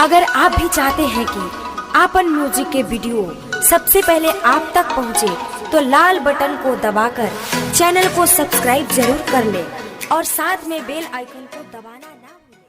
अगर आप भी चाहते हैं कि आपन म्यूजिक के वीडियो सबसे पहले आप तक पहुंचे, तो लाल बटन को दबाकर चैनल को सब्सक्राइब जरूर कर ले और साथ में बेल आइकन को दबाना ना भूलें।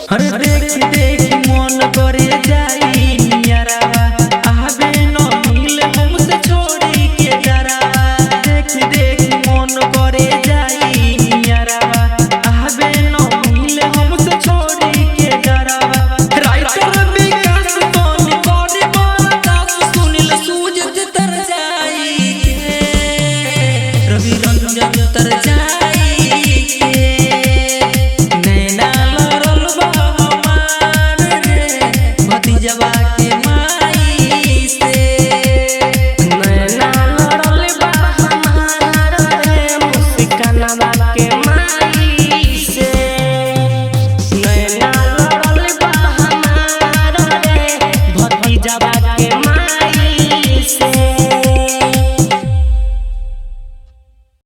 अरे देख देख मन करे जाई नियरावा, आवे न मिले हमसे छोड़ी के जरावा। देख देख मन करे जाई नियरावा, आवे न मिले हमसे छोड़ी के जरावा। राइटर विकास तोनी बड़ी बरदास सुनिल सूझत तर जाई के, रवि रंजन तर जाई।